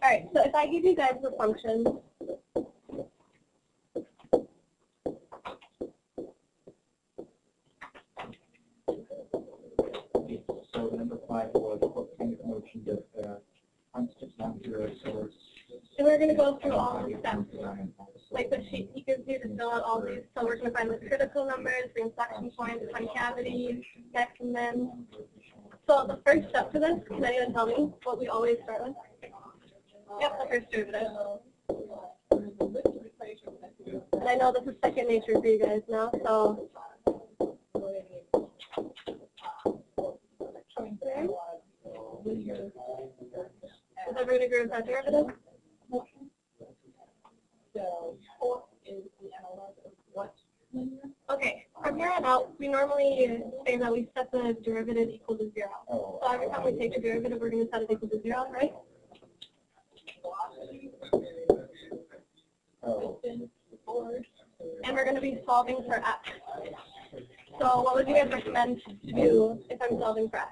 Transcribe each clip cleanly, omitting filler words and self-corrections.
right, so if I give you guys the function, so number 5 was what kind of motion does the constant non-zero source? and we're going to go through all the steps. Like the sheet he gives you to fill out all these. So we're going to find the critical numbers, the inflection points, concavity, next and then. So the first step for this, can anyone tell me what we always start with? Yep, the first derivative. And I know this is second nature for you guys now, so. Is everyone agree with that derivative? Okay, from here on out, we normally say that we set the derivative equal to 0. So every time we take a derivative, we're going to set it equal to 0, right? And we're going to be solving for x. So what would you guys recommend to do if I'm solving for x?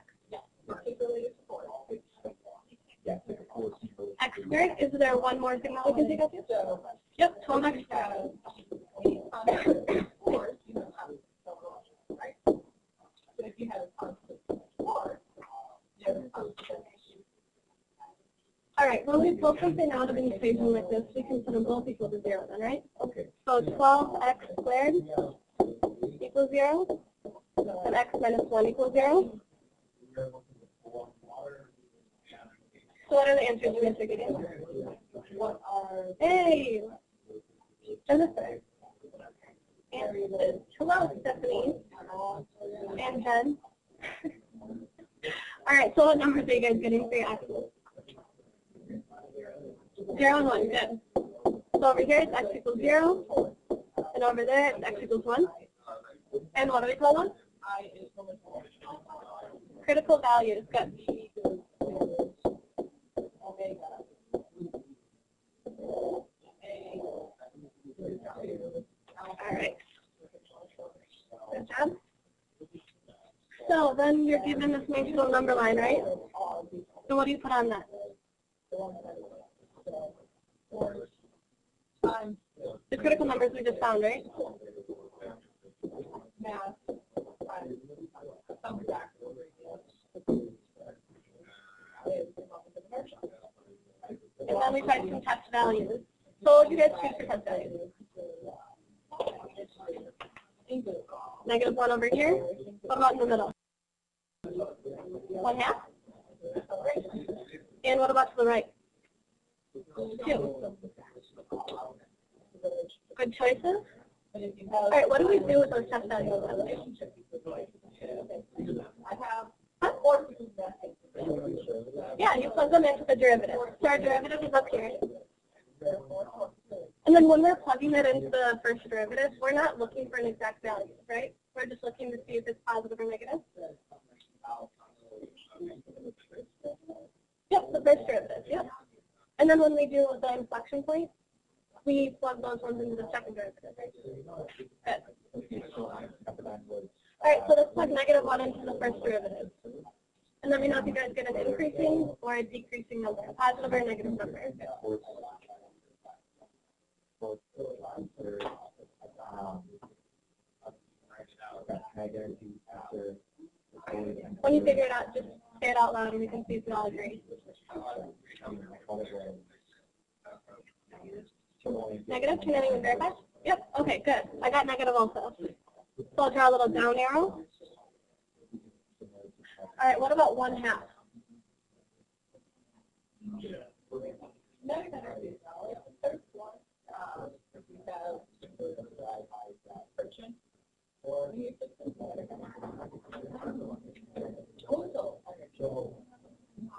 X squared, is there one more thing that we can take out to? Yep, 12x squared. All right, when we pull something out of an equation like this, we can put them both equal to 0 then, right? Okay. So 12x squared equals 0, and x minus 1 equals 0. So what are the answers you guys are getting? What are, hey, Jennifer. And hello, Stephanie. And Jen. All right, so what numbers are you guys getting for your x's? 0 and 1, good. So over here it's x equals 0, and over there it's x equals 1. And what do we call them? Critical values, good. All right. Good job. So then you're given this nice little number line, right? So what do you put on that? The critical numbers we just found, right? And then we tried some test values. So what did you guys choose for test values? -1 over here. What about in the middle? 1/2? And what about to the right? 2. Good choices. All right, what do we do with those test values? Yeah, you plug them into the derivative. So our derivative is up here. And then when we're plugging it into the first derivative, we're not looking for an exact value, right? We're just looking to see if it's positive or negative. Yep, the first derivative, yep. And then when we do the inflection point, we plug those ones into the second derivative, right? Good. All right, so let's plug -1 into the first derivative. And let me know if you guys get an increasing or a decreasing number, a positive or a negative number. When you figure it out, just say it out loud and we can see if we all agree. Negative, can anyone verify? Yep, okay, good. I got negative also. So I'll draw a little down arrow. All right, what about 1/2?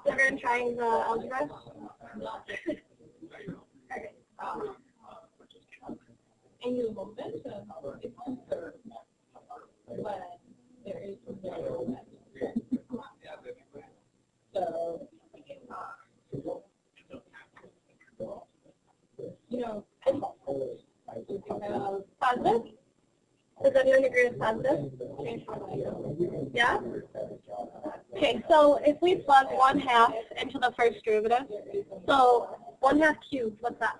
Everyone trying the algebra? Angular momentum is uncertain when there is no momentum. So, you know, positive? Does anyone agree with positive? Yeah? Okay, so if we plug 1/2 into the first derivative, so 1/2 cubed, what's that?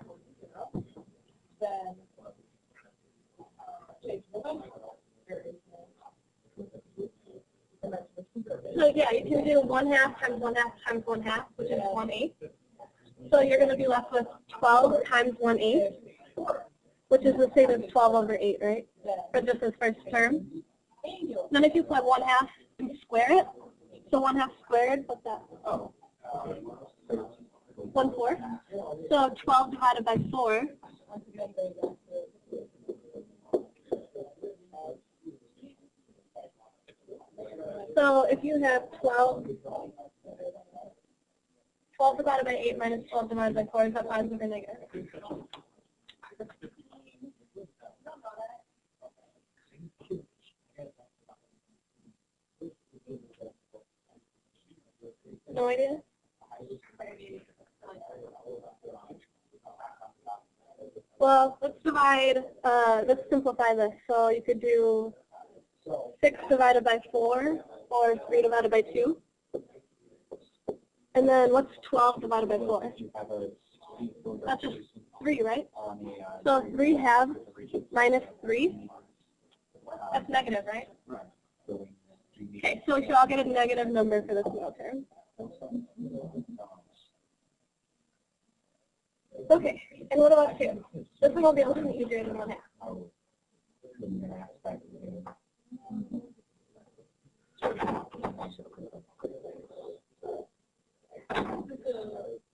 So yeah, you can do 1/2 times 1/2 times 1/2, which is 1/8. So you're going to be left with 12 times 1/8, which is the same as 12 over 8, right? For just this first term. Then if you put 1/2 and square it, so 1/2 squared, what's that? 1/4. So 12 divided by 4. So if you have 12 divided by 8 minus 12 divided by 4, is that positive or negative? No idea? Well, let's simplify this. So you could do 6 divided by 4 or 3 divided by 2. And then what's 12 divided by 4? That's just 3, right? So 3/2 minus 3, that's negative, right? Okay, so we should all get a negative number for this middle term. Okay, and what about 2? This one will be a little bit easier than 1/2.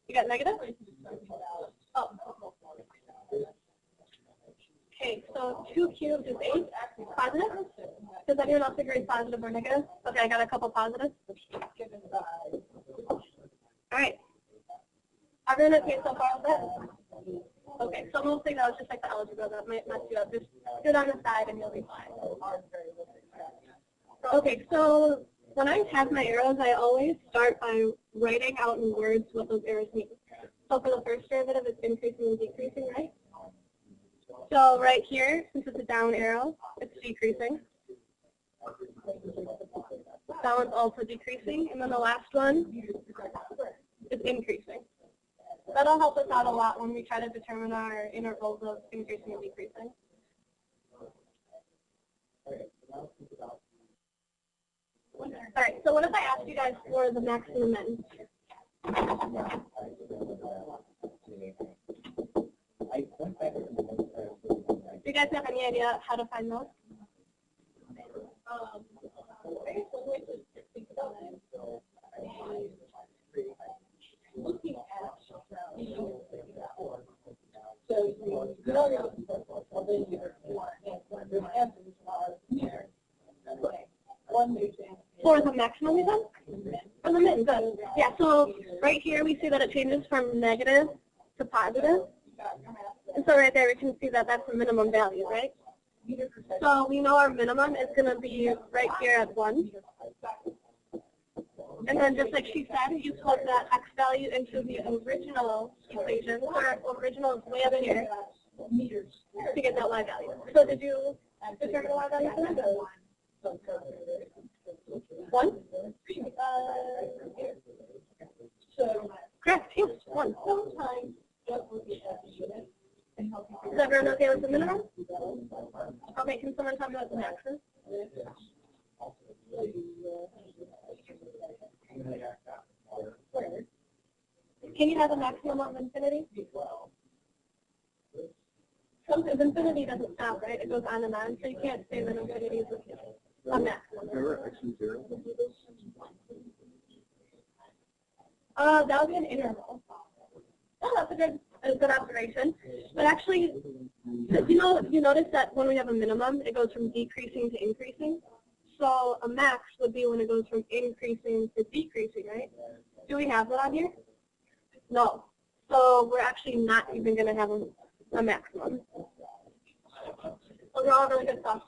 You got negative? Oh. Okay, so 2 cubed is 8. Positive? Does anyone else agree positive or negative? Okay, I got a couple positives. All right. Everyone okay so far with that? Okay, so we'll think that was just like the algebra that might mess you up. Just do it on the side and you'll be fine. Okay, so when I have my arrows, I always start by writing out in words what those arrows mean. So for the first derivative, it's increasing and decreasing, right? So right here, since it's a down arrow, it's decreasing. That one's also decreasing. And then the last one is increasing. That'll help us out a lot when we try to determine our intervals of increasing and decreasing. All right, so what if I asked you guys for the max and the min? Do you guys have any idea how to find those? For the maximum, you said? For the min, good. Yeah, so right here we see that it changes from negative to positive. And so right there we can see that that's the minimum value, right? So we know our minimum is going to be right here at 1. And then just like she said, you plug that x value into the original equation. Our original is way up here to get that y value. So did you determine the y value for that? 1? Correct, yes, 1. Is everyone okay with the minimum? Okay, can someone tell me what the max is? Can you have a maximum of infinity? Sometimes infinity doesn't stop, right? It goes on and on, so you can't say that infinity is a maximum. That would be an interval. Oh, that's a good observation. But actually, you notice that when we have a minimum, it goes from decreasing to increasing. So a max would be when it goes from increasing to decreasing, right? Do we have that on here? No. So we're actually not even going to have a maximum. Those are all really good stuff.